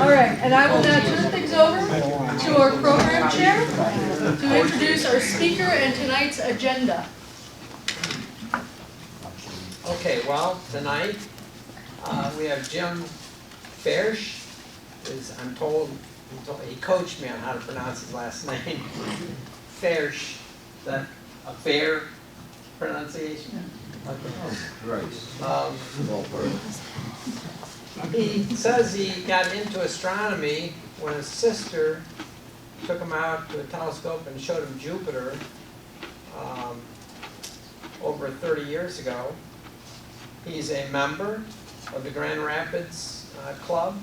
All right, and I will now turn things over to our program chair to introduce our speaker and tonight's agenda. Okay, well, tonight we have Jim Foerch. I'm told he coached me on how to pronounce his last name. Foerch. Is that a fair pronunciation? Right. He says he got into astronomy when his sister took him out to a telescope and showed him Jupiter over 30 years ago. He's a member of the Grand Rapids Club.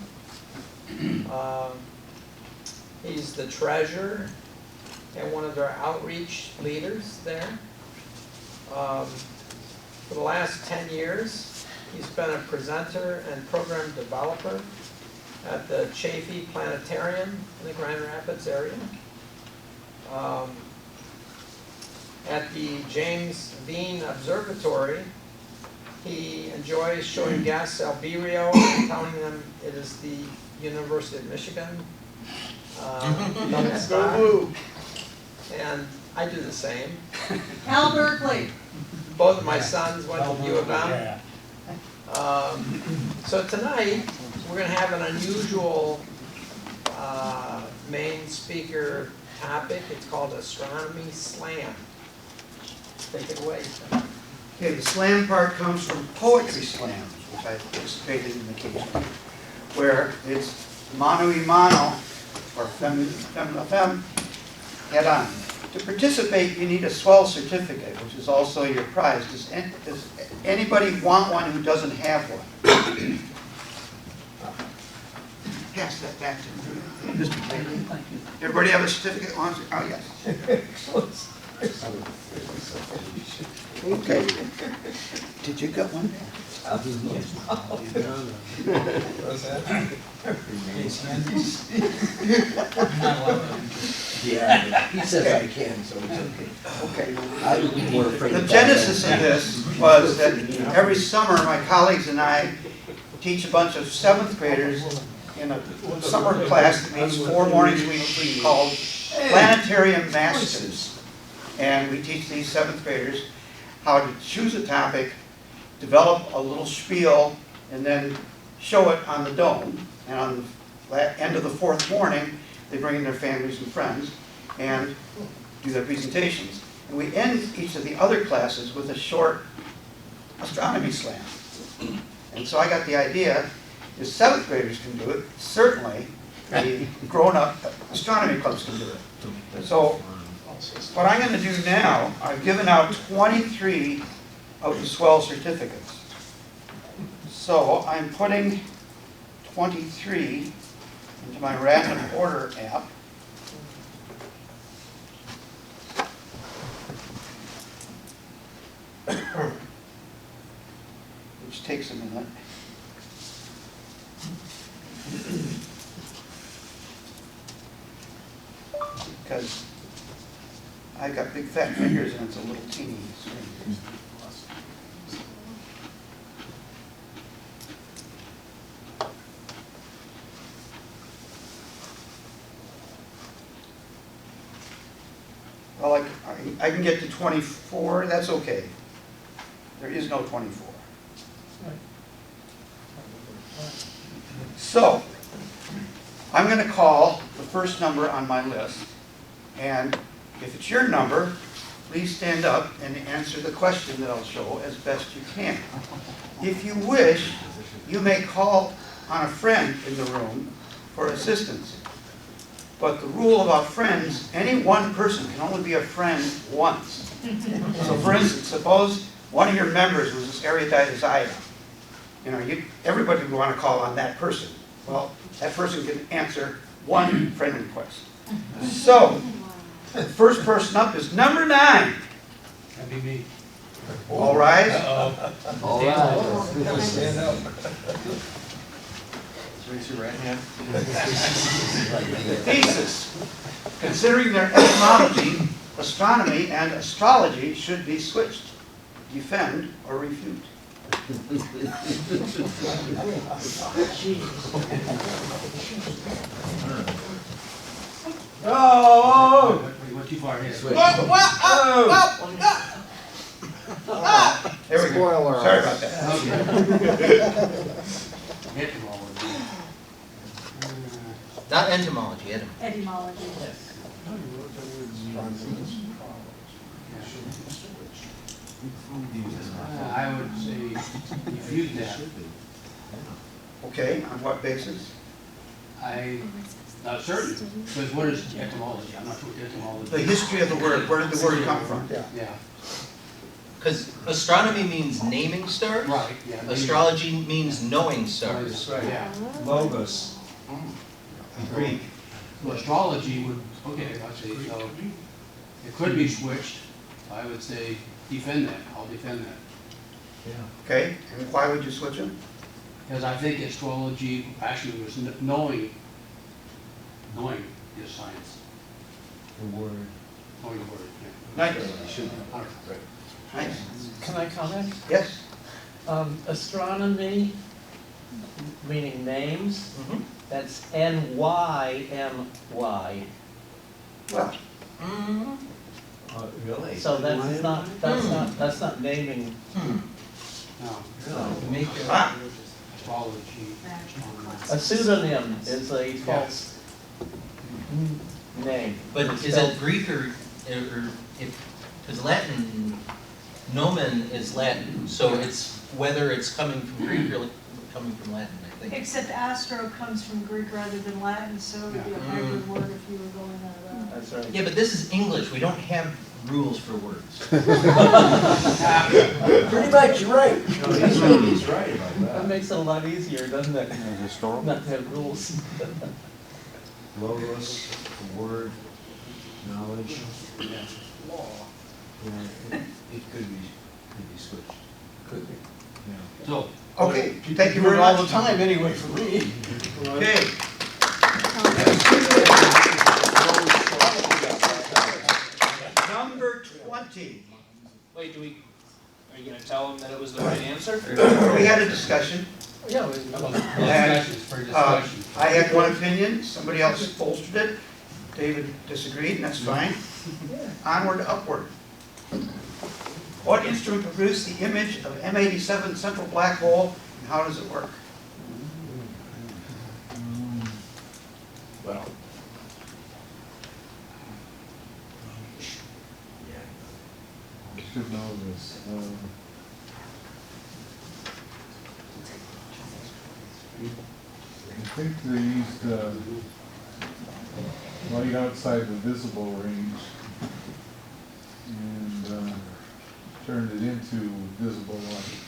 He's the treasurer and one of their outreach leaders there. For the last 10 years, he's been a presenter and program developer at the Chaffee Planetarium in the Grand Rapids area. At the James Bean Observatory, he enjoys showing guests Alberio and telling them it is the University of Michigan. Double star. And I do the same. Al Berkeley. Both of my sons went to U of M. So tonight, we're going to have an unusual main speaker topic. It's called Astronomy Slam. Take it away. Okay, the slam part comes from poetry slams, which I've participated in occasionally, where it's mano a mano, or femme a femme, head on. To participate, you need a swell certificate, which is also your prize. Does anybody want one who doesn't have one? Pass that back to me. Everybody have a certificate? Oh, yes. Okay. Did you get one? Yeah, he says I can, so it's okay. Okay. The genesis of this was that every summer my colleagues and I teach a bunch of 7th graders in a summer class that meets 4 mornings a week called Planetarium Masters. And we teach these 7th graders how to choose a topic, develop a little spiel, and then show it on the dome. And on the end of the 4th morning, they bring in their families and friends and do their presentations. And we end each of the other classes with a short astronomy slam. And so I got the idea, if 7th graders can do it, certainly the grown-up astronomy clubs can do it. So what I'm going to do now, I've given out 23 of the swell certificates. So I'm putting 23 into my random order app. Which takes a minute. Because I've got big fat fingers and it's a little teeny screen. Well, I can get to 24, that's okay. There is no 24. So, I'm going to call the first number on my list, and if it's your number, please stand up and answer the question that I'll show as best you can. If you wish, you may call on a friend in the room for assistance. But the rule about friends, any one person can only be a friend once. So for instance, suppose one of your members was as erudite as I am. You know, everybody would want to call on that person. Well, that person can answer one friend request. So, the first person up is number 9. That'd be me. All rise. All right. Stand up. Raise your right hand. Thesis. Considering their etymology, astronomy and astrology should be switched. Defend or refute. far ahead. Switch. There we go. Spoiler Sorry alert. about that. Etymology. Not entomology, Etymology. I would say refute that. Okay, on what basis? I'm not certain, because what is etymology? I'm not sure what etymology The is. history of the word, where did the word come from? Yeah, because astronomy means naming stars. right, yeah. maybe. Astrology means knowing stars. Right, yeah. Logos. Greek. Well, astrology would, okay, I see, so it could be switched. I would say defend that, I'll defend that. Okay, and why would you switch them? Because I think astrology actually was knowing is science, The word. knowing the word, yeah. Nice. All right. Nice. Can I comment? Yes? Astronomy, meaning names, Mhm. that's NYMY. Well, Really? So that's not naming. No, Make ah, astrology. A pseudonym is a false name. But is it Greek or if, because Latin, nomen is Latin, so it's whether it's coming from Greek or coming from Latin, I think. Except astro comes from Greek rather than Latin, so it would be a hybrid word if you were going that route. That's right. Yeah, but this is English, we don't have rules for words. Pretty much, you're right. No, he's right about That that. makes it a lot easier, doesn't it? Not to have rules. Logos, the word, knowledge. Yeah, it could be switched. Could be. Yeah. So, okay, thank you very All the much. time anyway for me. Okay. Number 20. Wait, are you gonna tell them that it was the right answer? We had a discussion. Yeah, discussions for discussion. I had one opinion, somebody else bolstered it. David disagreed, and that's fine. Onward, upward. What instrument produced the image of M87 central black hole, and how does it work? Well. I should know this. I think they used light outside the visible range and turned it into visible light.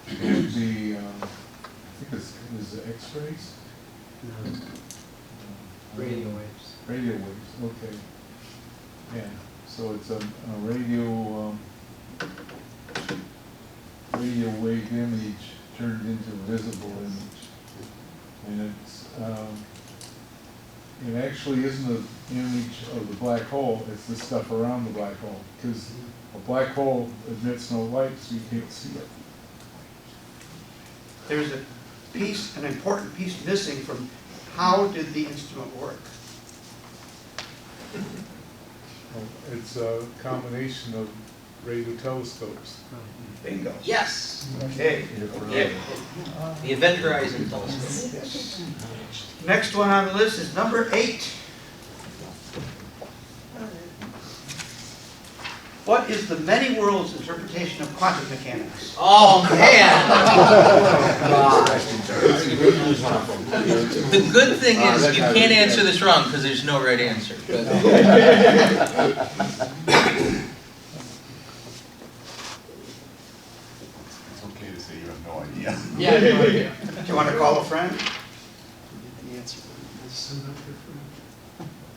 It would be, I think is it X-rays? Radio waves. Radio waves, okay. Yeah, so it's a radio wave image turned into a visible image. And it's, it actually isn't an image of the black hole, it's the stuff around the black hole. Because a black hole emits no light, so you can't see it. There's a piece, an important piece missing from how did the instrument work? It's a combination of radio telescopes. Bingo. Yes, Okay. the Event Horizon Telescope. Next one on the list is number 8. What is the many worlds interpretation of quantum mechanics? Oh, man! The good thing is you can't answer this wrong because there's no right answer. But It's okay to say you have no idea. Yeah, no idea. Do you want to call a friend?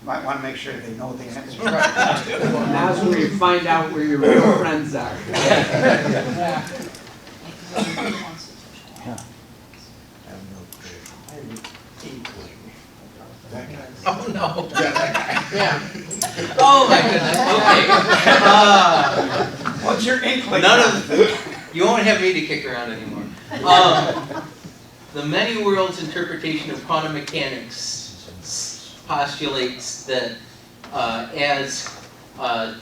Might want to make sure they know the answer. Well, now's where you find out where your real friends are. oh no! Yeah. Oh my goodness! Okay. What's your inkling? None of you won't have me to kick around anymore. The many worlds interpretation of quantum mechanics. postulates that as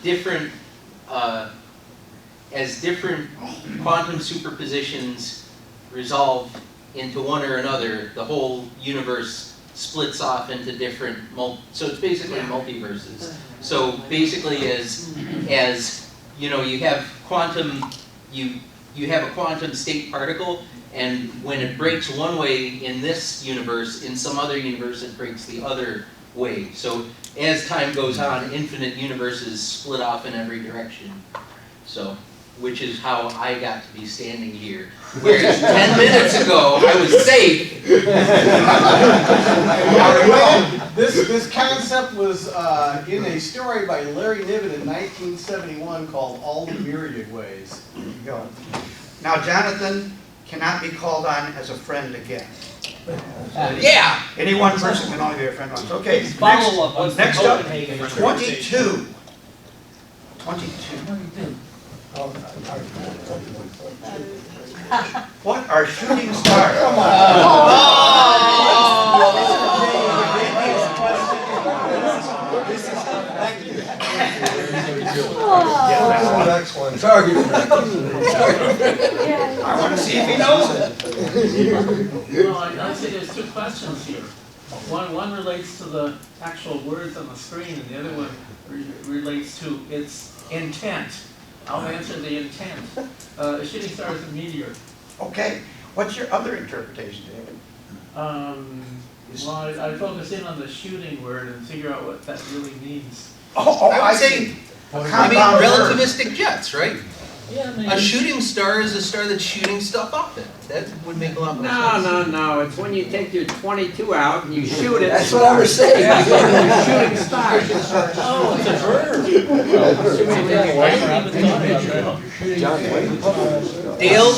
different quantum superpositions resolve into one or another, the whole universe splits off into different so it's basically multiverses. So basically, as you know, you have you have a quantum state particle, and when it breaks one way in this universe, in some other universe it breaks the other way. So as time goes on, infinite universes split off in every direction. So, which is how I got to be standing here. Whereas 10 minutes ago, I was safe. This concept was in a story by Larry Niven in 1971 called All the Myriad Ways. There you go. Now, Jonathan cannot be called on as a friend again. Yeah! Any one person can only be a friend once. Okay, Follow up on next up, Copenhagen 22. 22. What are shooting stars? Come Excellent target. I want to see if he knows it. Well, I'd say there's two questions here. One relates to the actual words on the screen, and the other one relates to its intent. I'll answer the intent. A shooting star is a meteor. Okay, what's your other interpretation, David? Well, I focus in on the shooting word and figure out what that really means. Oh, I I would say, see. I mean, Compound word. relativistic jets, right? Yeah, maybe. A shooting star is a star that's shooting stuff off it. That would make a lot more No, sense. no, it's when you take your 22 out and you shoot it. That's what I was saying. Shooting stars. Oh, it's a verb. Dale,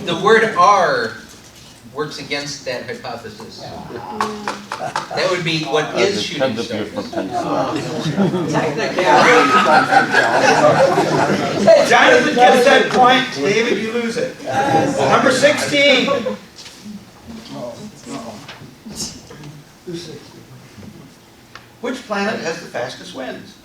the word "are" works against that hypothesis. That would be what is shooting star. Jonathan gets that point. David, you lose it. Number 16. Which planet has the fastest winds?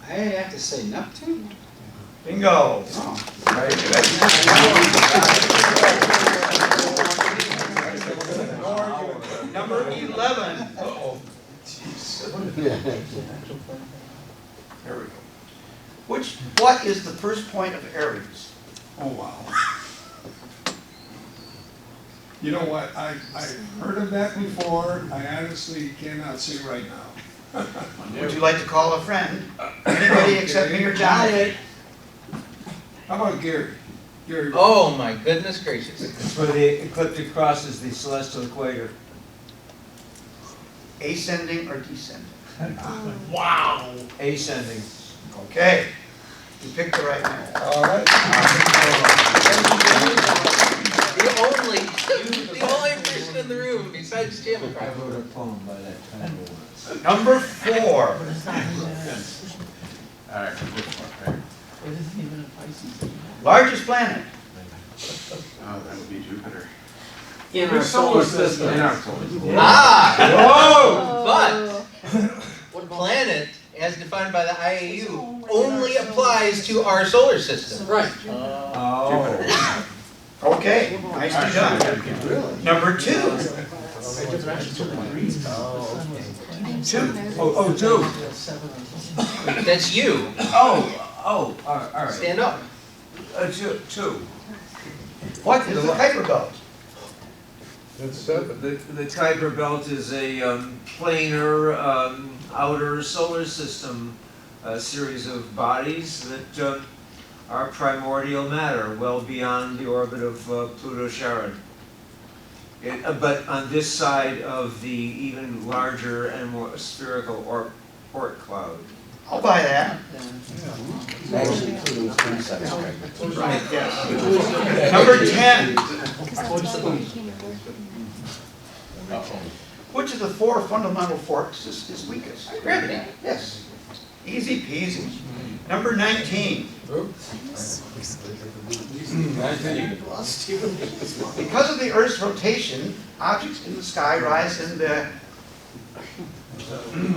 I have to say Neptune. Bingo. Number 11. There we go. What is the first point of Aries? Oh, wow. You know what, I've heard of that before, I honestly cannot say right now. Would you like to call a friend? Anybody except me or John? How about Gary? Gary. Oh my goodness gracious. It's where the ecliptic crosses the celestial equator. Ascending or descending? Wow! Ascending. Okay. You picked the right man. All right. The only person in the room besides Jim. I wrote a poem by that time. Number 4. All right. Largest planet. Oh, that would be Jupiter. In our solar system. But planet, as defined by the IAU, only applies to our solar system. Right. Okay, nicely done. Number 2. 2. Oh, two. That's you. All right. Stand up. Two. What is the Kuiper belt? That's 7. The Kuiper belt is a planar outer solar system series of bodies that are primordial matter, well beyond the orbit of Pluto-Charon. But on this side of the even larger and more spherical Oort cloud. I'll buy that. Actually, Right, yes. Number 10. Which of the 4 fundamental forks is weakest? Gravity. Yes. Easy peasy. Number 19. Because of the Earth's rotation, objects in the sky rise in the...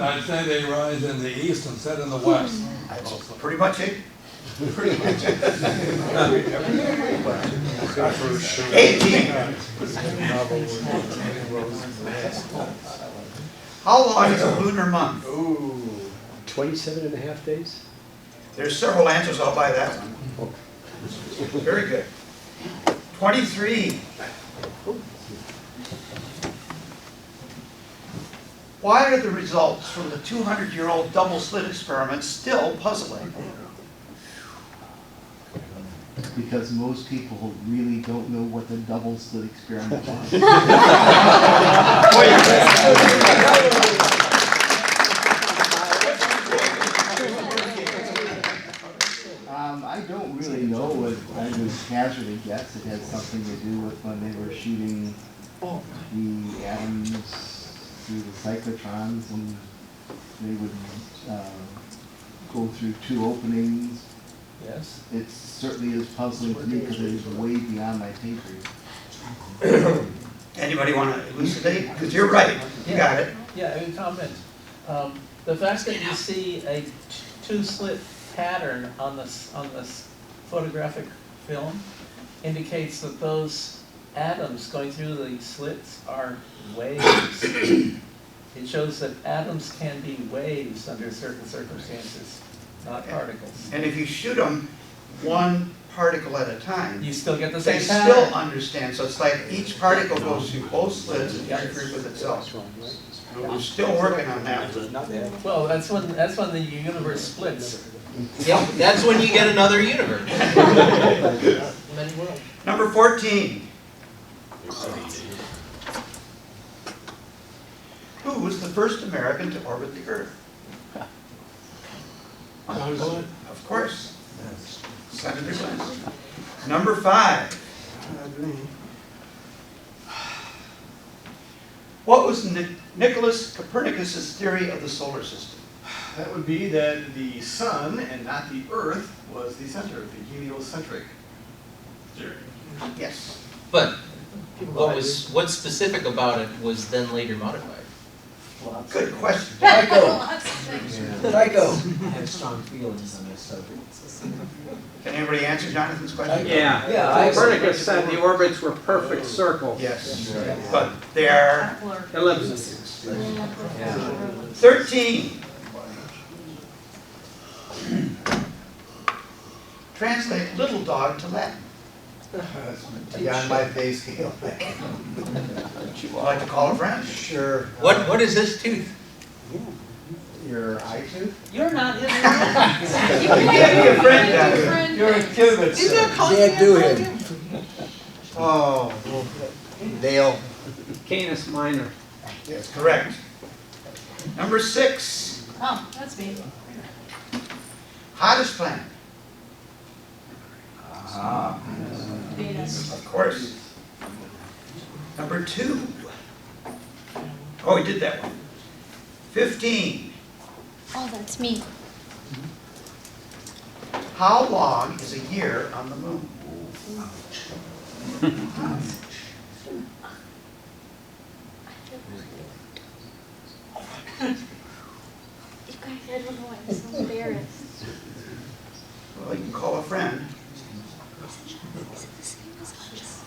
I'd say they rise in the east instead of the west. That's pretty much it. Pretty much. 18. How long is a lunar month? 27.5 days? There's several answers, I'll buy that one. Very good. 23. Why are the results from the 200-year-old double slit experiment still puzzling? Because most people really don't know what the double slit experiment was. I don't really know. I would hazard a guess it had something to do with when they were shooting the atoms through the cyclotrons, and they would go through two openings. Yes. It certainly is puzzling to me because it is way beyond my pay grade. Anybody want to elucidate? Because you're right. You got it. Yeah, I can comment. The fact that you see a two-slit pattern on this photographic film indicates that those atoms going through the slits are waves. It shows that atoms can be waves under certain circumstances, not particles. And if you shoot them one particle at a time, You still get the they same pattern. still understand. So it's like each particle goes through both slits and interferes with itself. We're still working on that. Well, that's when the universe splits. Yep, that's when you get another universe. Many worlds. Number 14. Who was the first American to orbit the Earth? Of course. Senator Glenn. Number 5. What was Nicholas Copernicus' theory of the solar system? That would be that the sun and not the earth was the center, the heliocentric theory. Yes. But what's specific about it was then later modified. Good question. Lots of things. I have strong feelings on this subject. Can anybody answer Jonathan's question? Yeah, Copernicus said the orbits were perfect circles. Yes. But they are Ellipses. 13. Translate little dog to Latin. Beyond my pay scale. Would you like to call a friend? Sure. What is this tooth? Your eye tooth? You're not his You can't be a friend down here. Friend. You're a cubit, Is that Can't do him. Oh, Dale. Canis Minor. Yes, correct. Number 6. Oh, that's me. Hottest planet. Venus. Of course. Number 2. Oh, we did that one. 15. Oh, that's me. How long is a year on the moon? You guys, I don't know, I'm so embarrassed. Well, you can call a friend. Is it the same as us?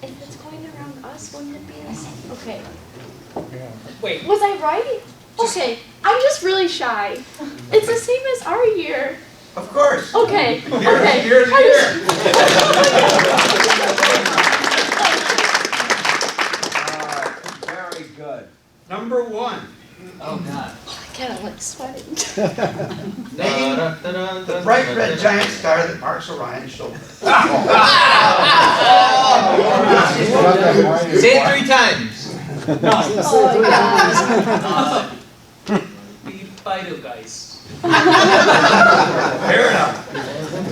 If it's going around us, wouldn't it be the same? Okay. Wait. Was I right? Okay, I'm just really shy. It's the same as our year. Of course. Okay, okay. Here's a year. Very good. Number 1. Oh, God. God, I'm like sweating. Name the bright red giant star that marks Orion's shoulder. Say it 3 times. Oh my God. The Fido guys. Fair enough.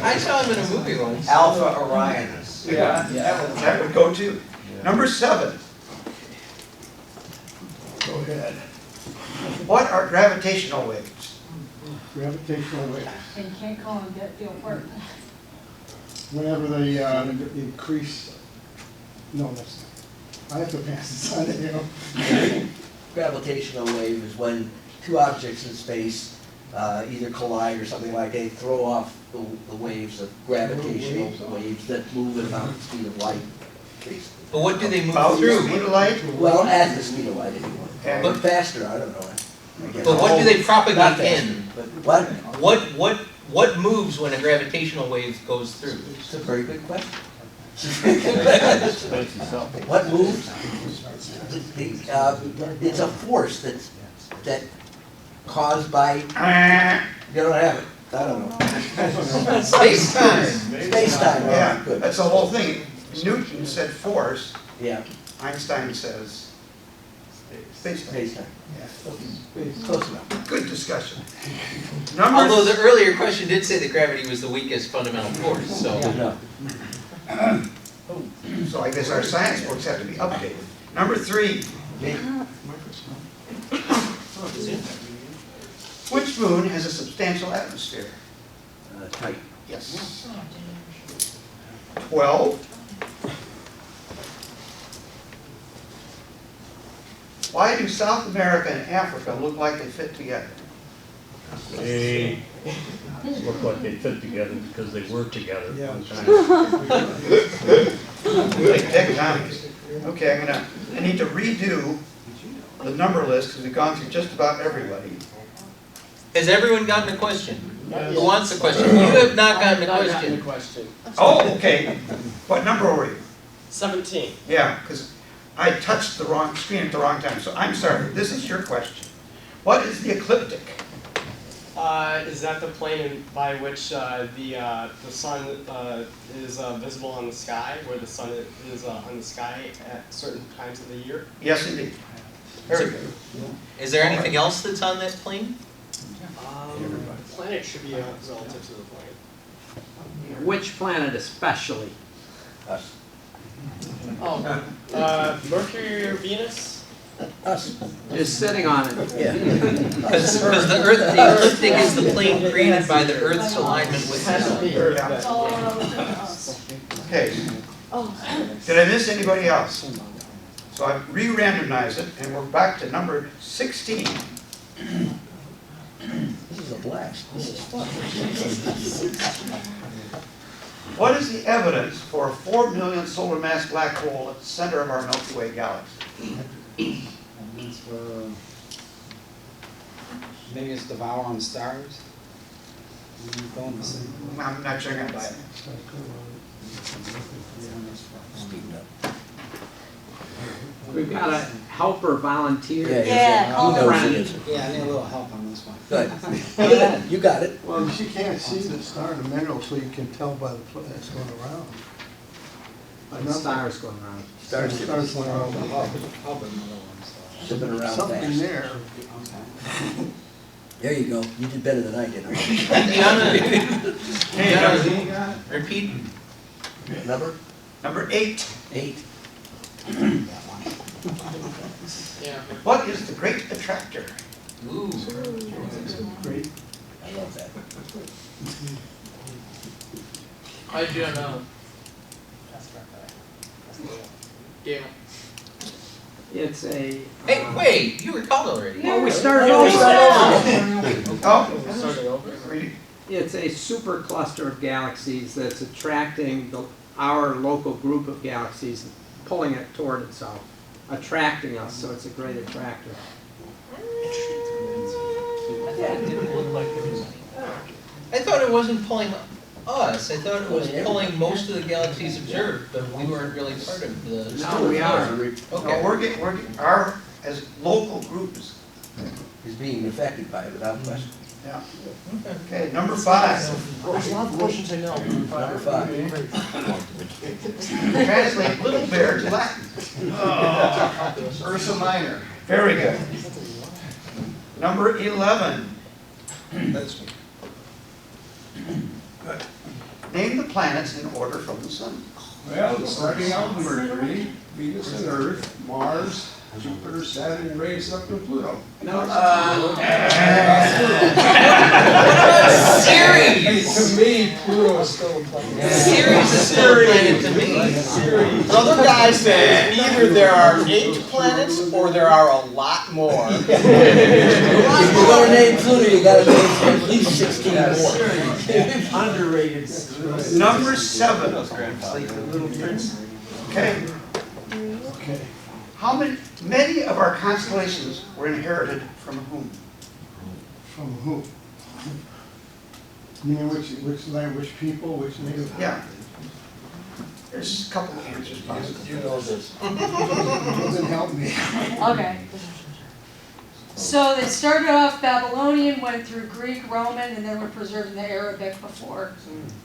I saw him in a movie once. Alpha Orionis. Yeah, that would go too. Number 7. Go ahead. What are gravitational waves? Gravitational waves. And you can't call them get feel work. Whenever they increase, no, that's not. I have to pass this on to you. Gravitational wave is when two objects in space either collide or something like they throw off the waves of gravitational waves that move at about the speed of light, basically. But what do they move About the through? speed of light? Well, at the speed of light anyway. And- But faster, I don't know. I guess. But what do they Not propagate faster, in? but what? What moves when a gravitational wave goes through? It's a very good question. What moves? It's a force that caused by. You don't have it. I don't know. Space-time. Space-time. Yeah, Good. that's the whole thing. Newton said force. Yeah. Einstein says space-time. Space-time. Yeah. Close enough. Good discussion. Although the earlier question did say that gravity was the weakest fundamental force, so. No. So I guess our science books have to be updated. Number 3. Which moon has a substantial atmosphere? Tight. Yes. 12. Why do South America and Africa look like they fit together? They look like they fit together because they work together. Like tectonics. Okay, I need to redo the number list because we've gone through just about everybody. Has everyone gotten a question? Who wants a question? You have not gotten a question. Oh, okay. What number were you? 17. Yeah, because I touched the wrong screen at the wrong time. So I'm sorry. This is your question. What is the ecliptic? Is that the plane by which the sun is visible on the sky, where the sun is on the sky at certain times of the year? Yes, indeed. Very good. Is there anything else that's on that plane? The planet should be relative to the plane. Which planet especially? Us. Oh, Mercury or Venus? Us. Just sitting on it. Yeah. Because the ecliptic is the plane created by the Earth's alignment with the sun. It's all relative to us. Okay. Did I miss anybody else? So I've re-randomized it, and we're back to number 16. This is a blast. This is fun. What is the evidence for a 4 million solar mass black hole at the center of our Milky Way galaxy? Maybe it's devouring stars. I'm not sure I'm going to buy it. We've got a helper volunteer. He knows he is. Yeah, I need a little help on this one. Good. You got it. Well, she can't see the star in the middle, so you can tell by the planets going around. The stars going around. Stars going around. Zipping around Something fast. there. There you go. You did better than I did. Repeat. Number? Number 8. 8. Yeah. What is the great attractor? Ooh. Great. I love that. I do know. Yeah. It's a. Hey, wait! You were called already. Oh, we started over. Oh, Started over. It's a supercluster of galaxies that's attracting our local group of galaxies, pulling it toward itself, attracting us, so it's a great attractor. I thought it wasn't pulling us. I thought it was pulling most of the galaxies observed, but we weren't really part of the. No, we are. Okay. No, we're getting, our, as local groups. Is being affected by it without question. Yeah. Okay, number 5. There's a lot of questions I know. Number 5. Translate little bear to Latin. Ursa Minor. Very good. Number 11. That's me. Good. Name the planets in order from the sun. Well, starting out Mercury, Venus and Earth, Mars, Jupiter, Saturn, Uranus, Neptune, and Pluto. Ceres! To me, Pluto is still a planet. Ceres is still a planet to me. Another guy says either there are 8 planets or there are a lot more. If you're gonna name Pluto, you gotta name at least 16 more. Underrated. Number 7. Okay. Okay. How many of our constellations were inherited from whom? From who? You mean which land, which people, which native? Yeah. There's a couple of answers possible. You know this. Doesn't help me. Okay. So they started off Babylonian, went through Greek, Roman, and then were preserved in the Arabic before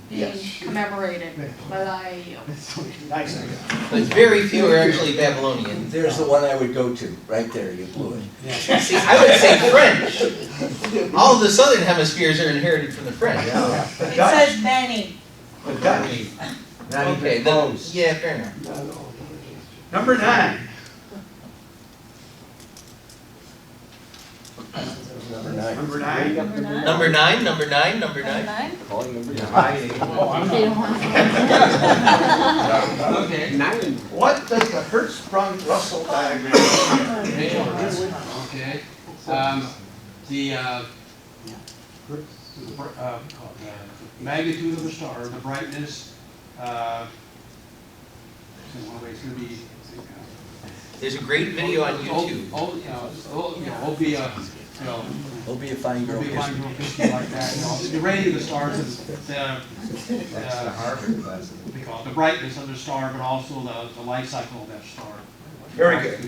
being commemorated by the IAU. Nice. But very few are actually Babylonian. There's the one I would go to, right there, you blew it. See, I would say French. All of the southern hemispheres are inherited from the French. The It Dutch. says many. The Dutch. Okay, then, yeah, fair enough. Number 9. Number 9. Number 9. Number 9, number 9, number 9. Calling number 9. Okay, 9. What does the Hertzsprung-Russell diagram mean? Okay. The magnitude of the star, the brightness, it's going to be. There's a great video on YouTube. It'll be a, It'll be a fine girl it'll be a fine girl history like that. The rating of the stars is what they call it, the brightness of the star, but also the life cycle of that star. Very good.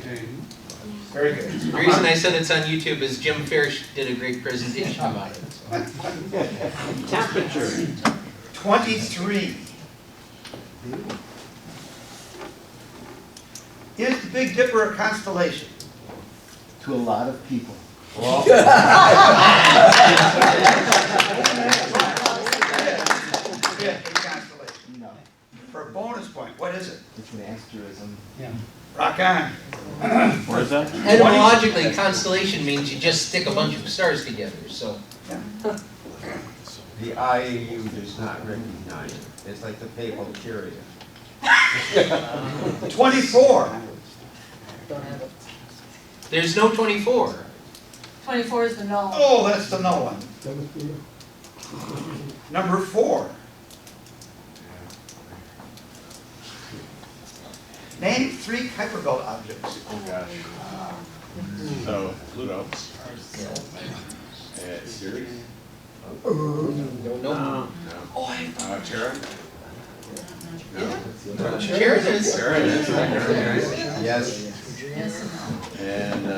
Very good. The reason I said it's on YouTube is Jim Foerch did a great presentation about it. Temperature. 23. Is the Big Dipper a constellation? To a lot of people. No. For a bonus point, what is it? It's an asterism. Yeah. Rock on. What is that? Etymologically, constellation means you just stick a bunch of stars together, so. The IAU does not recognize it. It's like the papal curia. 24. There's no 24. 24 is the null. Oh, that's the no one. Number 4. Name 3 Kuiper Belt objects. Oh gosh. So Pluto. Ceres. No. Charon. Charon is. Charon is. Yes. And go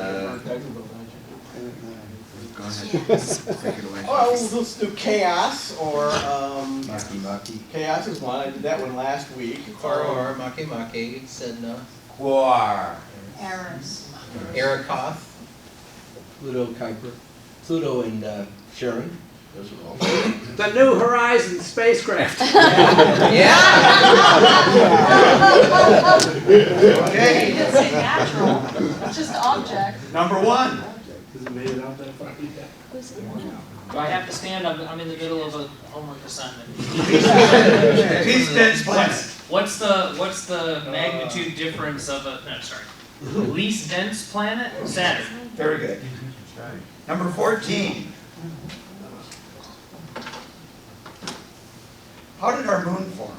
ahead. Take it away. Oh, let's do chaos or Maki. chaos is one. I did that one last week. Or Make, Sedna, Quar. Eris. Arakoth. Pluto, Kuiper. Pluto and Sharon. Those are all. The New Horizons spacecraft. Yeah. Okay. It's natural. It's just object. Number 1. Has it made it out that far? Do I have to stand? I'm in the middle of a homework assignment. Least dense planet. What's the magnitude difference of a, no, sorry, least dense planet? Saturn. Very good. Number 14. How did our moon form?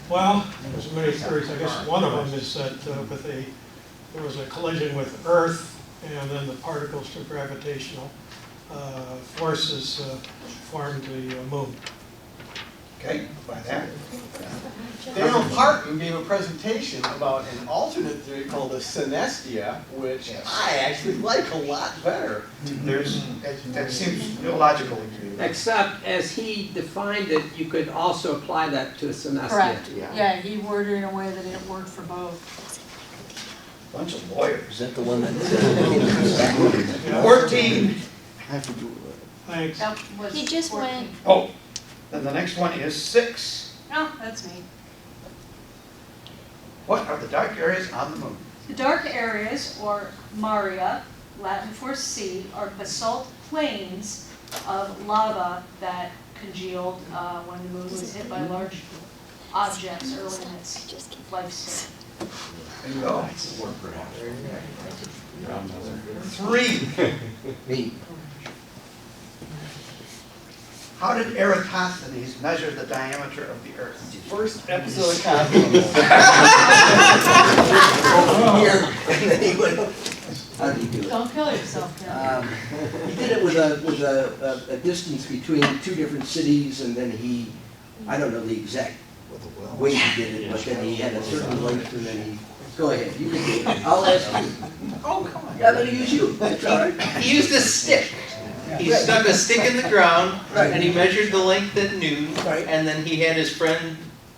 Well, there's many theories. I guess one of them is that there was a collision with Earth, and then the particles through gravitational forces formed the moon. Okay, by that. Daniel Parton gave a presentation about an alternate theory called the synestia, which I actually like a lot better. That seems illogical. Except, as he defined it, you could also apply that to a synestia. Correct. Yeah, he worded it in a way that it worked for both. Bunch of lawyers. Is that the one that? 14. I have to do it. Thanks. That was He just 14. went. Oh, then the next one is 6. No, that's me. What are the dark areas on the moon? The dark areas, or maria, Latin for sea, are basalt plains of lava that congealed when the moon was hit by large objects early in its lifespan. There you go. 3. Me. How did Eratosthenes measure the diameter of the Earth? First episode of Cosmology. Here, and then he went, how did he do it? Don't kill yourself, Ken. He did it with a distance between 2 different cities, and then he, I don't know the exact way he did it, but then he had a certain length, and then he, go ahead, you can do it. I'll ask you. Oh, come on. Yeah, I'm gonna use you. That's all right. He used a stick. He stuck a stick in the ground, and he measured the length at noon, and then he had his friend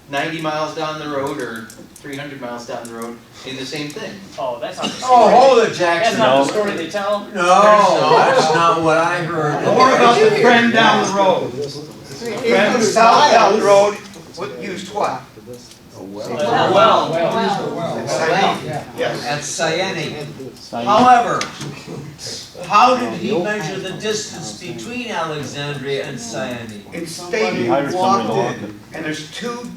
90 miles down the road, or 300 miles down the road, do the same thing. Oh, that's not the story. Oh, hold it, Jackson. That's not the story they tell? No, that's not what I heard. More about the friend down the road. Friend south down the road used what? Well. Yes. At Cyanic. However, how did he measure the distance between Alexandria and Cyanic? In stadia, walked in, and there's 2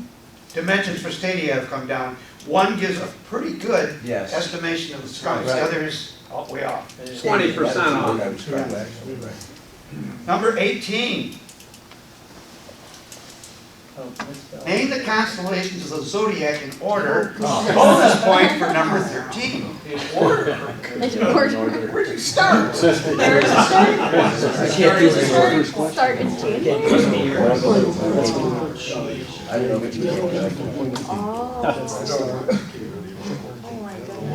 dimensions for stadia have come down. One gives a pretty good estimation of the skies. The other is way off. 20% off. Number 18. Name the constellations of the zodiac in order. Bonus point for number 13. In order? Where'd you start? Where to start? Start in January? I don't know what you mean.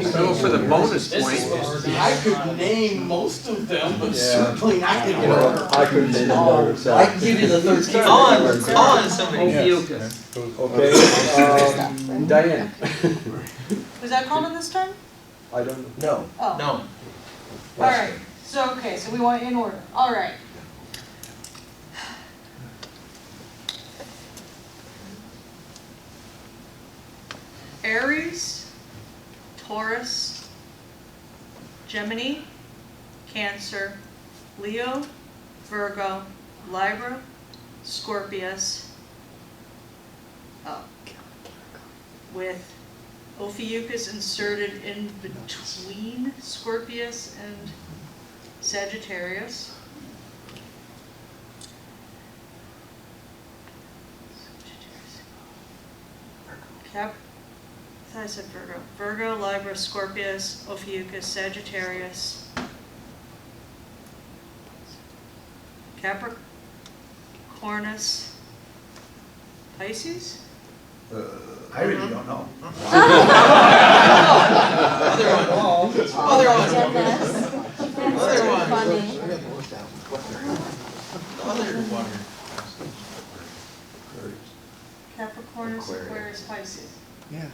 So for the bonus point. I could name most of them, but certainly not in order. I couldn't name them. I can give you the 13. On somebody. Okay, Diane. Was that common this time? I don't know. No. Oh. No. All right. So, okay, so we want in order. All right. Aries, Taurus, Gemini, Cancer, Leo, Virgo, Libra, Scorpius, with Ophiuchus inserted in between Scorpius and Sagittarius. I thought I said Virgo. Virgo, Libra, Scorpius, Ophiuchus, Sagittarius, Capricornus, Pisces? I really don't know. Other one. Other one. Funny. Other one. Capricornus, Aquarius, Pisces. Yeah.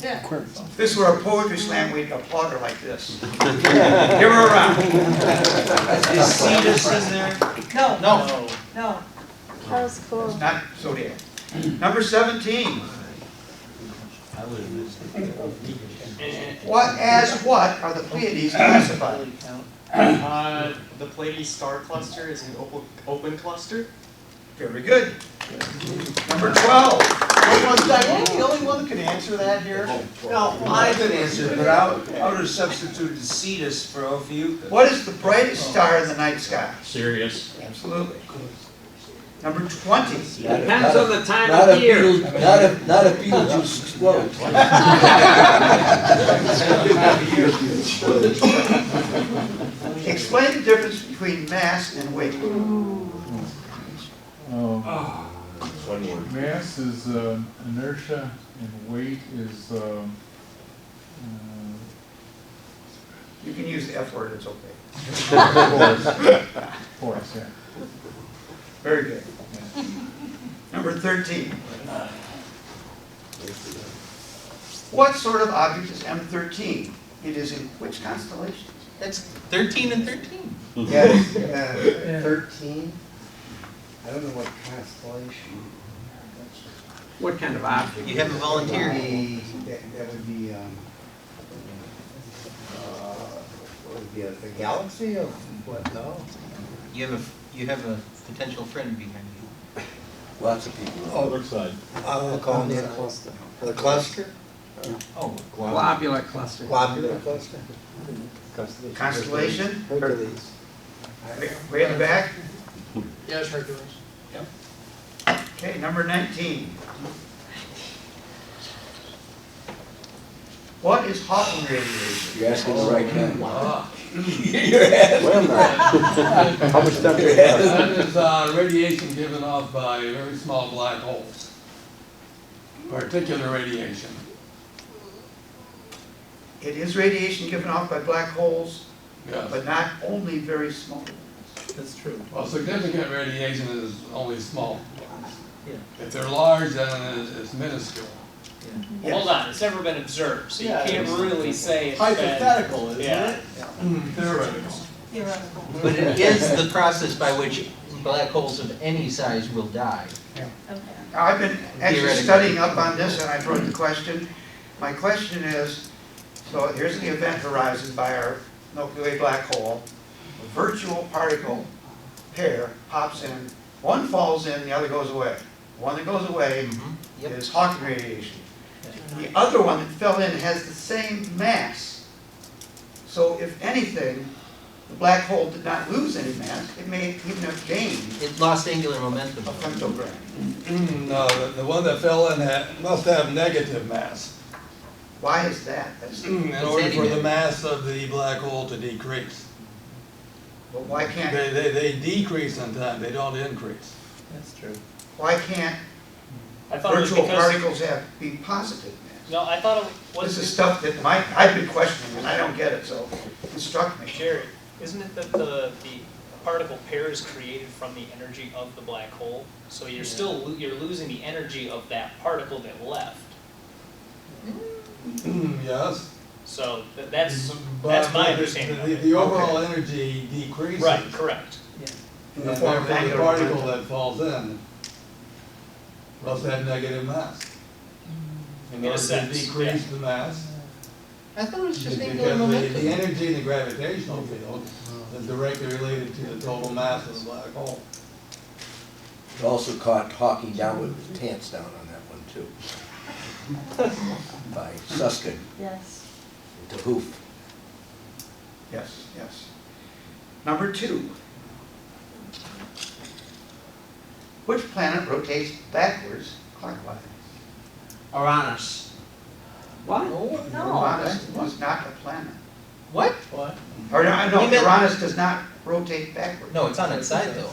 Yeah. If this were a poetry slam, we'd applaud her like this. Give her a round. Is Cetus in there? No. No. No. That was cool. It's not zodiac. Number 17. What are the Pleiades classified? The Pleiades star cluster is an open cluster. Very good. Number 12. Was Diane the only one that could answer that here? No, I could answer it, but I would have substituted Cetus for Ophiuchus. What is the brightest star in the night sky? Sirius. Absolutely. Number 20. Depends on the time of year. Not if Beetlejuice explodes. Explain the difference between mass and weight. Mass is inertia, and weight is You can use the F word, it's okay. force, yeah. Very good. Number 13. What sort of object is M13? It is in which constellation? That's 13 and 13. Yes. 13? I don't know what constellation. What kind of object? You have a volunteer. That would be, The galaxy of what, no? You have a potential friend behind you. Lots of people. Other side. I'll call it cluster. the cluster? Oh, Globular cluster. Globular cluster? Constellation, Hercules. way in the back. Yeah, it's Hercules. Okay, number 19. What is Hawking radiation? You're asking the right guy. Ah. You're asking. How much stuff do you have? That is radiation given off by very small black holes. Particular radiation. It is radiation given off by black holes, Yes. but not only very small. That's true. Well, significant radiation is only small. Yeah. If they're large, then it's minuscule. Yes. Hold on, it's never been observed, so you Yeah, can't it's really say it's been. hypothetical, isn't Yeah. it? Theoretical. Theoretical. But it is the process by which black holes of any size will die. Now, I've been actually Theoretically. studying up on this, and I wrote the question. My question is, so here's the event horizon by our Milky Way black hole. A virtual particle pair pops in. One falls in, the other goes away. One that goes away Yep. is Hawking radiation. The other one that fell in has the same mass. So if anything, the black hole did not lose any mass. It may even have gained It lost angular momentum. a femtogram. No, the one that fell in must have negative mass. Why is that? That's In order for the mass of the black hole to decrease. But why can't They decrease in time, they don't increase. That's true. why can't I thought it was virtual because, particles have be positive mass? no, I thought it was. This is stuff that I've been questioning and I don't get it, so instruct me. Jerry, isn't it that the particle pair is created from the energy of the black hole? So you're still, you're losing the energy of that particle that left. Yes. So that's But my understanding of it. The overall energy decreases. Right, correct. In And the form of therefore the angular particle momentum. that falls in must have negative mass. In In a order to sense, decrease the mass. I thought it was just angular Because momentum. the energy in the gravitational field is directly related to the total mass of the black hole. Also caught Hawking down with his pants down on that one too. By Susskind Yes. to Hoof. Yes, yes. Number 2. Which planet rotates backwards clockwise? Uranus. What? Uranus was not a planet. What? What? Or no, You meant- Uranus does not rotate backwards. No, it's on its side though.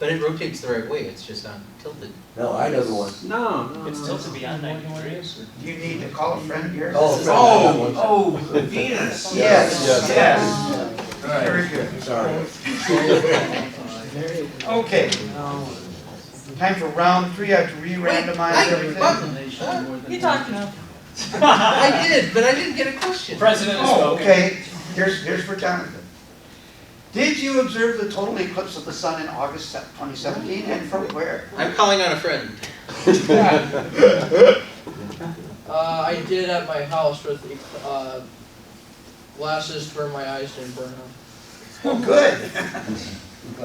But it rotates the right way, it's just tilted. No, I know the one. No. It's tilted beyond 90 degrees. Do you need to call a friend here? Call a friend. Oh, Venus. Yes, yes. Very good. Sorry. Okay. Time for round 3. I have to re-randomize everything. You talked enough. I did, but I didn't get a question. President has Oh, spoken. okay. Here's for Jonathan. Did you observe the total eclipse of the sun in August 2017, and from where? I'm calling on a friend. I did at my house with glasses for my eyes didn't burn out. Oh, good.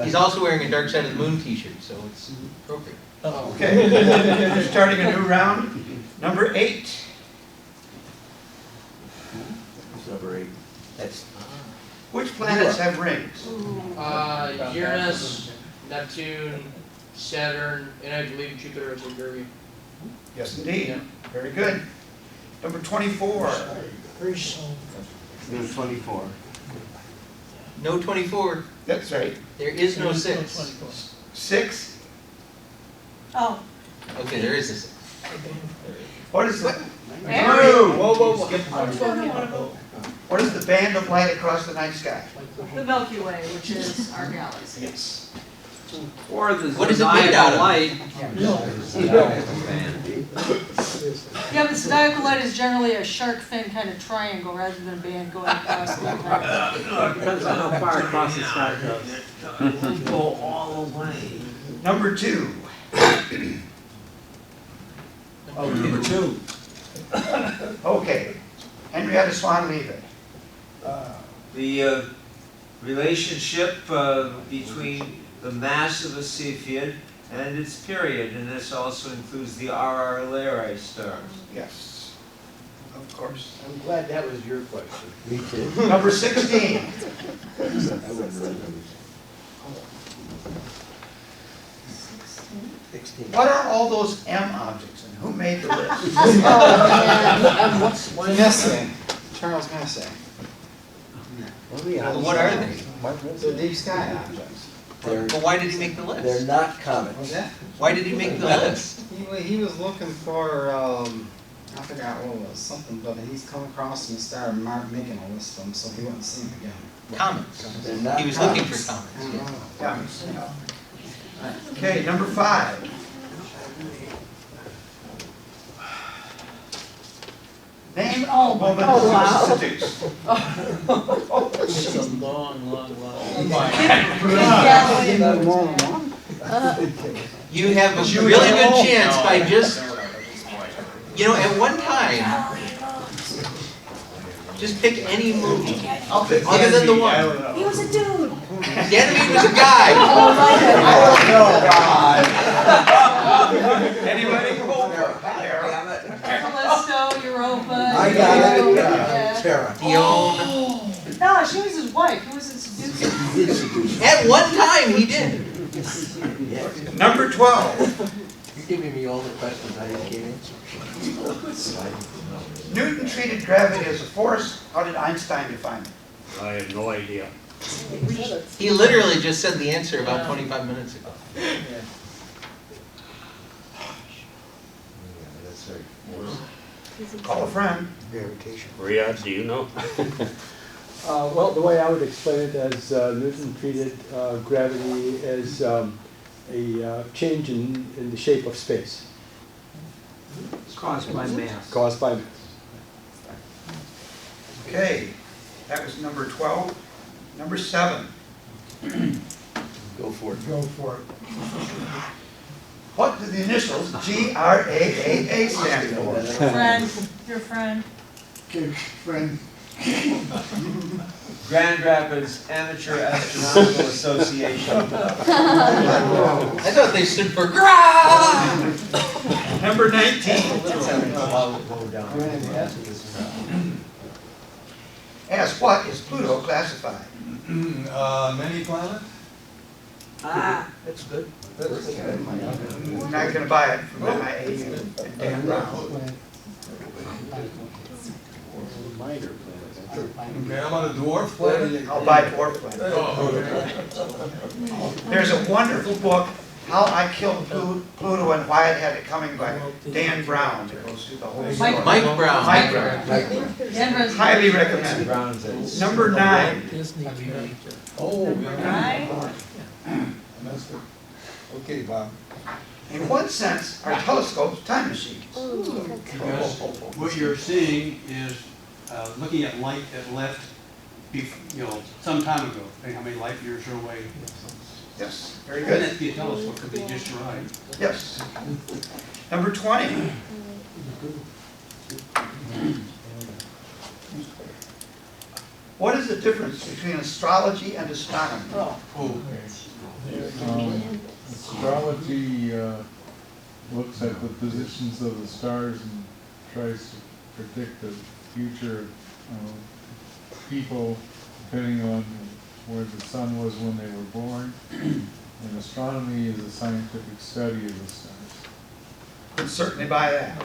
He's also wearing a Dark Side of the Moon t-shirt, so it's appropriate. Okay. We're starting a new round. Number 8. What's number 8? That's Which planets have rings? Uranus, Neptune, Saturn, and I believe Jupiter is a Derby. Yes, indeed. Very good. Number 24. There's 24. No 24. That's right. There is no 6. 6. Oh. Okay, there is a 6. What is the... Whoa, What is the band of light across the night sky? The Milky Way, which is our galaxy. Yes. Or the What is it made out of? light. Yeah, the zodiacal light is generally a shark fin kind of triangle rather than a band going across the entire. Depends on how far across the sky it goes. Go all the way. Number 2. Oh, number 2. Okay. Henrietta Swan Leavitt. the relationship between the mass of a Cepheid and its period, and this also includes the RR Lyrae stars. Yes, of course. I'm glad that was your question. Me too. Number 16. What are all those M objects and who made the list? Messing. Charles Messing. What are they? They're deep sky objects. But why did he make the list? They're not comets. What's that? Why did he make the list? He was looking for, I forgot what it was, something, but he's come across them and started making a list of them so he wouldn't see them again. Comets. They're not He was looking comets. for comets. Comets, yeah. Okay, number 5. Name a woman who seduced. This is a long, long, long. You have a really good chance by just, at one time, just pick any movie. I'll pick Other than the one. He was a dude. Ganymede was a guy. Anybody? Callisto, Europa. I got it. Yeah. Terra. Dione. No, she was his wife. He wasn't seducing. At one time, he did. Number 12. You're giving me all the questions I can't answer. Newton treated gravity as a force. How did Einstein define it? I have no idea. He literally just said the answer about 25 minutes ago. Call a friend. Riyadh, do you know? Well, the way I would explain it is Newton treated gravity as a change in the shape of space. Caused by mass. Caused by mass. Okay, that was number 12. Number 7. Go for it. Go for it. What do the initials GRAAA stand for? Friend, your friend. Okay, friend. Grand Rapids Amateur Astronomical Association. I thought they stood for GRA! Number 19. Ask, what is Pluto classified? Many planets? That's good. I'm not going to buy it from MIA and Dan Brown. Okay, how about a dwarf planet? I'll buy dwarf planet. There's a wonderful book, How I Killed Pluto and Why It Had It Coming by Dan Brown. It goes through the whole story. Mike Brown. Mike Brown. Highly recommend. Number 9. Oh, Number 9. That's good. Okay, Bob. In one sense, our telescopes time machines. Because what you're seeing is looking at light that left, some time ago, how many light years are away. Yes, very Couldn't good. it be a telescope? Could be just right. Yes. Number 20. What is the difference between astrology and astronomy? Astrology looks at the positions of the stars and tries to predict the future of people depending on where the sun was when they were born. And astronomy is a scientific study of the stars. Could certainly buy that.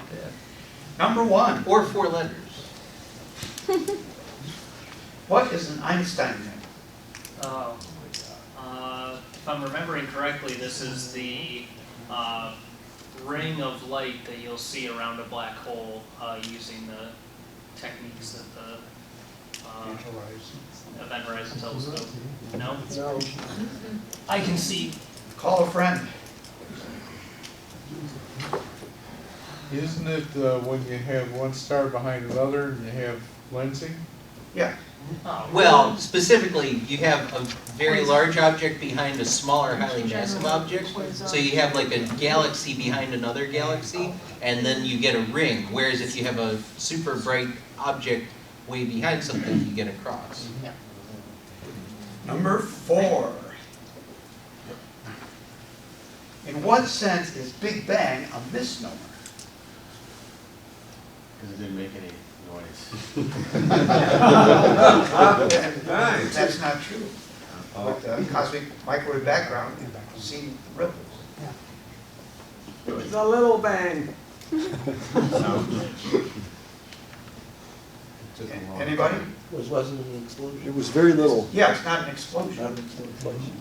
Number 1. Or 4 letters. What is an Einstein ring? If I'm remembering correctly, this is the ring of light that you'll see around a black hole using the techniques that the Event Horizon Telescope. No? No. I can see. Call a friend. Isn't it when you have one star behind another and you have lensing? Yeah. Well, specifically, you have a very large object behind a smaller, highly massive object. So you have like a galaxy behind another galaxy, and then you get a ring. Whereas if you have a super bright object way behind something, you get a cross. Number 4. In what sense is Big Bang a misnomer? Because it didn't make any noise. That's not true. With the cosmic microwave background, you see ripples. It was a little bang. Anybody? Wasn't an explosion? It was very little. Yeah, it's not an explosion.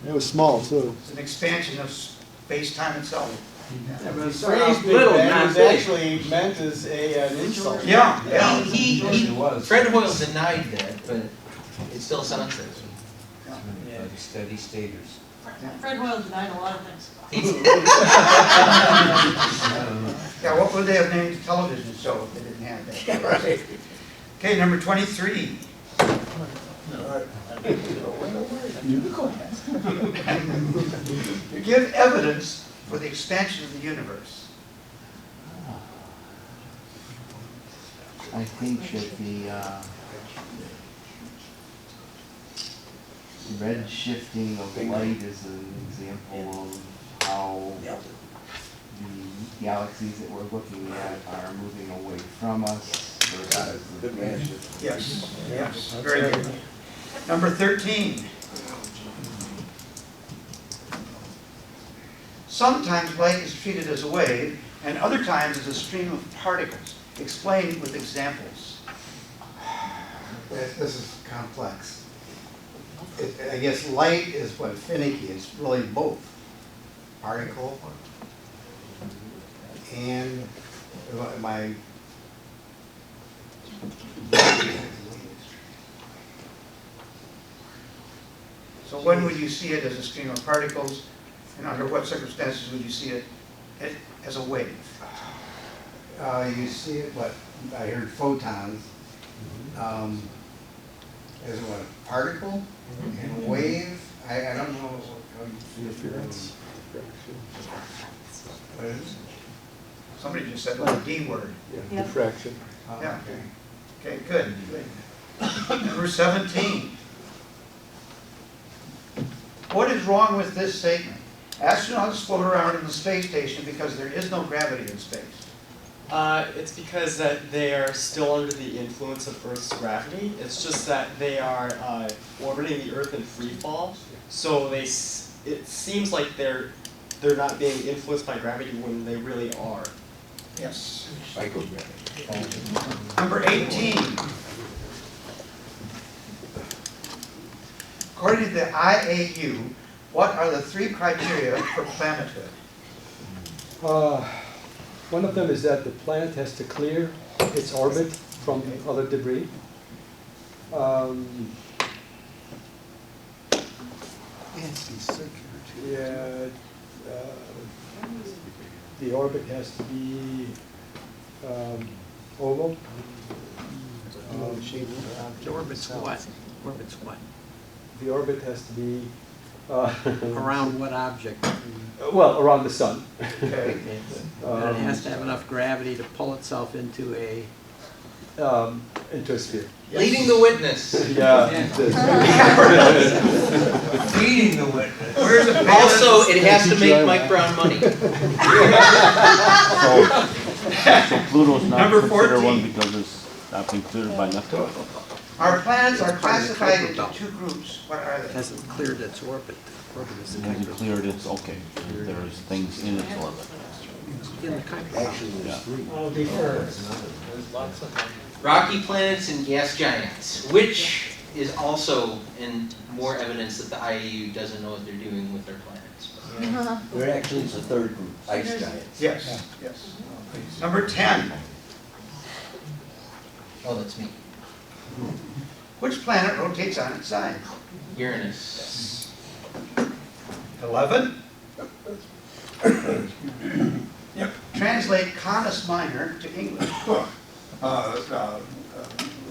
It was small, too. It's an expansion of space-time itself. The phrase Big Bang was actually meant as an insult. Yeah. Fred Hoyle denied that, but it still sounds like it. Steady staters. Fred Hoyle denied a lot of things. Yeah, what would they have named the television show if they didn't have that? Okay, number 23. You give evidence for the expansion of the universe. I think that the red shifting of light is an example of how the galaxies that we're looking at are moving away from us versus the redshift. Yes, very good. Number 13. Sometimes light is treated as a wave, and other times as a stream of particles. Explain with examples. This is complex. I guess light is what finicky. It's really both particle and my. So when would you see it as a stream of particles, and under what circumstances would you see it as a wave? You see it, what I heard photons, as what, a particle and a wave. I don't know how you Interference. What is it? Somebody just said the D word. Yeah, diffraction. Yeah. Okay, good. Number 17. What is wrong with this statement? Astronauts float around in the space station because there is no gravity in space. It's because that they are still under the influence of Earth's gravity. It's just that they are orbiting the Earth in free fall, so it seems like they're not being influenced by gravity when they really are. Yes. Microgravity. Number 18. According to the IAU, what are the 3 criteria for planethood? One of them is that the planet has to clear its orbit from other debris. The orbit has to be oval. The orbit's what? Orbit's what? The orbit has to be Around what object? well, around the sun. Okay. And it has to have enough gravity to pull itself into a sphere. Leading the witness. Yeah. Feeding the witness. Where's the Also, it has to make Mike Brown money. So Pluto's not Number considered 14. one because it's not been cleared by nothing? Our planets are classified into 2 groups. What are they? hasn't cleared its orbit. Orbit is It hasn't cleared its, okay, there's things in its orbit. in the Kuiper. Actually, there's 3. I'll defer. Rocky planets and gas giants, which is also in more evidence that the IAU doesn't know what they're doing with their planets. There actually is a 3rd group, ice giants. Yes, yes. Number 10. Oh, that's me. Which planet rotates on its side? Uranus. 11. Yep. Translate Canis Minor to English.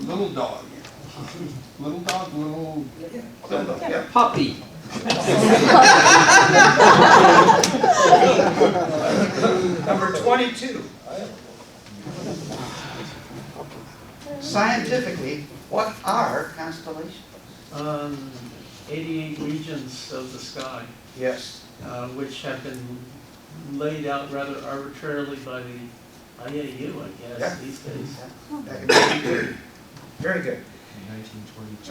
Little dog. Little dog, little. Yeah. Puppy. Number 22. Scientifically, what are constellations? 88 regions of the sky. Yes. Which have been laid out rather arbitrarily by the IAU, I guess, Yeah. these days. That can be good. Very good.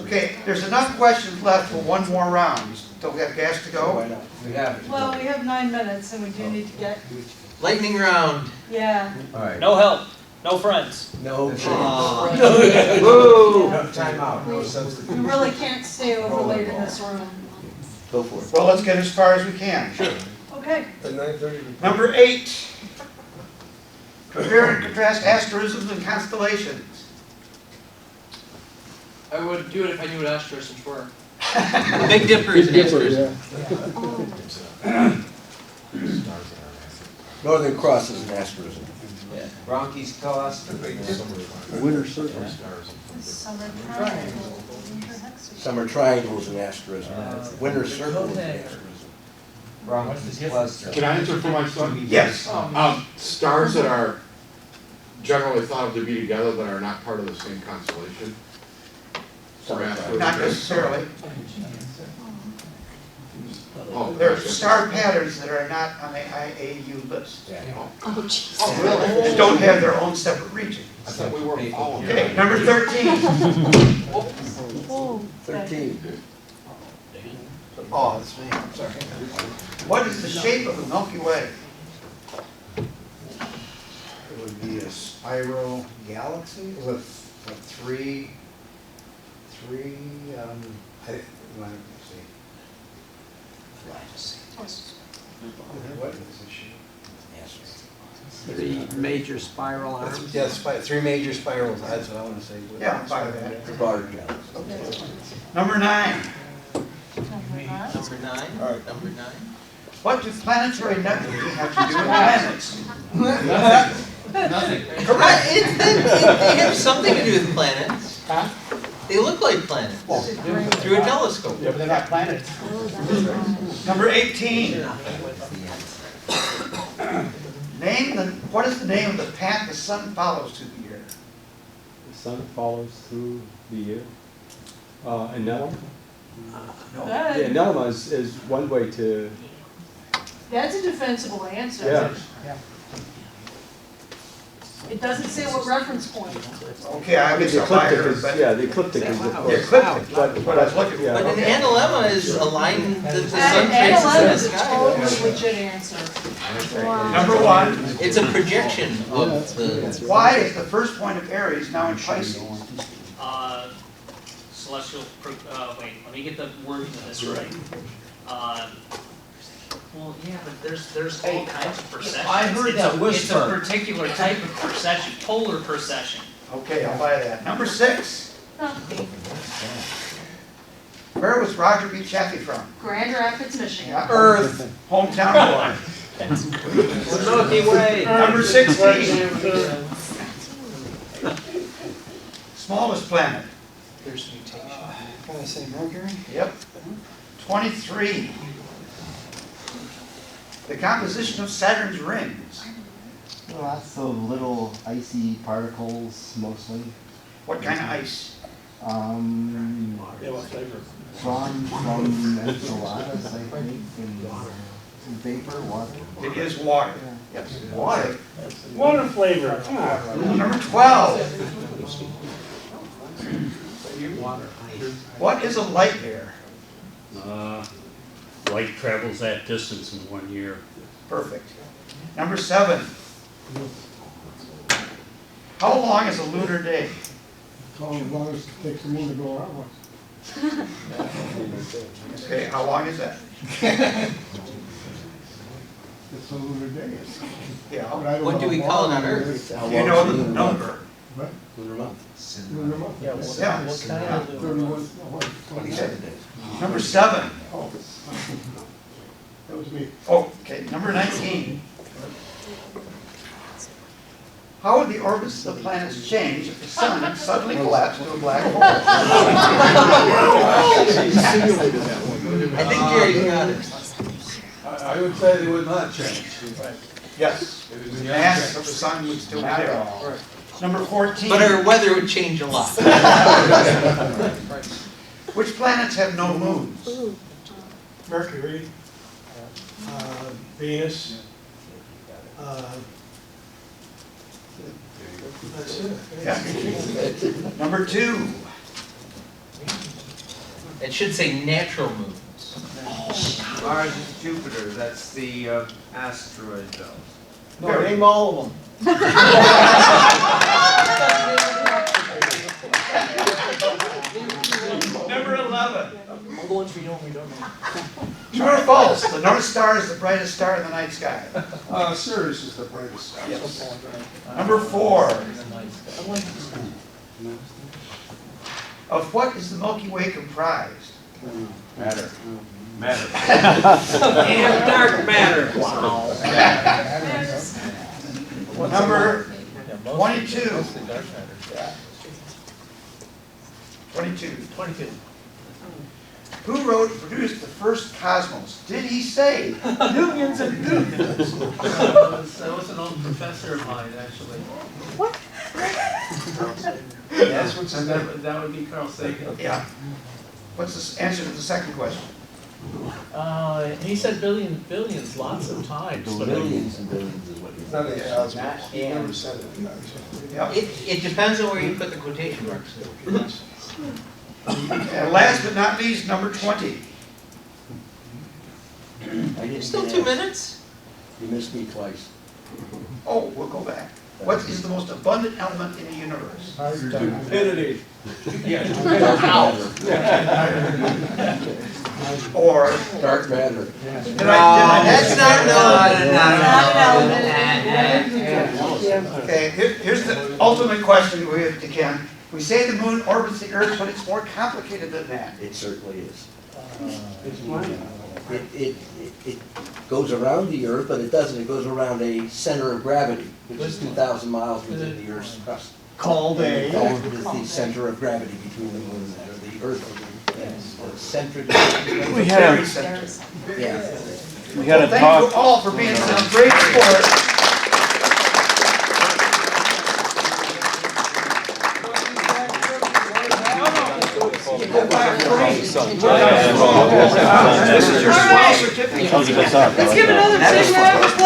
Okay, there's enough questions left for one more round. You still have gas to go? We have. Well, we have 9 minutes and we do need to get, Lightning round. yeah. All right. No help, no friends. No. Woo! No time out, no substitute. We really can't stay over late in this room. Go for it. Well, let's get as far as we can. Sure. Okay. At 9:30. Number 8. Compare and contrast asterisms and constellations. I would do it if I knew what asterisms were. The Big Dipper is an asterism. Northern Cross is an asterism. Yeah. Ronki's tell us. Winter circle. Summer triangle. Summer Triangle is an asterism. Winter Circle is an asterism. Ronki's cluster. Can I answer for my son? Yes. Stars that are generally thought of to be together but are not part of the same constellation. Not necessarily. Oh, There are star patterns that are not on the IAU list. Oh, jeez. Oh, really? That don't have their own separate regions. I thought we were following. Okay, number 13. 13. Oh, that's me, I'm sorry. What is the shape of the Milky Way? It would be a spiral galaxy with three, let me see. What is the shape? 3 major spiral arms. Yeah, three major spirals, that's what I want to say. Yeah, I'm fine with that. The large galaxy. Number 9. Number 9. Number 9. What do planetary nebulae have to do with planets? Nothing. Correct. They have something to do with planets. They look like planets through a telescope. Yeah, but they're not planets. Number 18. What is the name of the path the sun follows through the year? The sun follows through the year. Anelma? No. The anelma is one way to. That's a defensible answer. Yeah. It doesn't say what reference point. Okay, I guess The I'll buy ecliptic her, is, but yeah, the ecliptic is the the ecliptic, but what I was looking for. yeah. But an analemma is a line that the sun And traces in the is a sky. totally legit answer. Number 1. It's a projection of the. Why is the first point of Aries now in Pisces? Celestial, wait, let me get the wording of this right. Well, yeah, but there's all kinds of precessions. I heard that It's whisper. a particular type of precession, polar precession. Okay, I'll buy that. Number 6. Where was Roger B. Chaffee from? Grand Rapids, Michigan. Yeah, Earth. Hometown boy. Milky Way. Number 16. Smallest planet. There's mutation. Can I say Mercury? Yep. 23. The composition of Saturn's rings. Lots of little icy particles, mostly. What kind of ice? Drawn from enchiladas, I think, and vapor, water. It is water. Yes. Water. Water flavor. Number 12. What is a light year? Light travels that distance in 1 year. Perfect. Number 7. How long is a lunar day? As long as it takes the moon to go around once. Okay, how long is that? It's a lunar day. Yeah. But I don't What know do we how call it long on Earth? is. Do you know the number? What? Lunar month. Lunar month. Yeah. What kind of 31, 27 days. Number 7. Oh, that was me. Oh, okay, number 19. How would the orbits of the planets change if the sun suddenly collapsed into a black hole? I think Jerry got it. I would say they would not change. Yes. The mass of the sun would still be there. Number 14. But our weather would change a lot. Which planets have no moons? Mercury, Venus, that's it. Yeah. Number 2. It should say natural moons. Mars is Jupiter, that's the asteroid belt. No, name all of them. Number 11. All the ones we don't know. True or false? The North Star is the brightest star in the night sky. Sirius is the brightest star. Yes. Number 4. Of what is the Milky Way comprised? Matter. And dark matter. Wow. Number 22. 22. Who wrote and produced the first Cosmos? Did he say millions and billions? That was an old professor of mine, actually. What? Yes, that would be Carl Sagan. Yeah. What's the answer to the second question? He said billions lots of times. but Billions and billions is what he Not a cosmos. He And- never said it. Yeah. It depends on where you put the quotation marks. And last but not least, number 20. I didn't Still get 2 it. minutes? You missed me twice. Oh, we'll go back. What is the most abundant element in the universe? Stupidity. Or Dark matter. That's not Okay, here's the ultimate question we have to Ken. We say the moon orbits the Earth, but it's more complicated than that. It certainly is. It goes around the Earth, but it doesn't. It goes around a center of gravity, which is 2,000 miles within the Earth's crust. Called a. Called is the center of gravity between the moon and the Earth. Yes, the centric. We had Very center. Yeah. We had a Thank talk. you all for being some great sport. This is your swell certificate. That was a good talk. Let's give another big round of applause.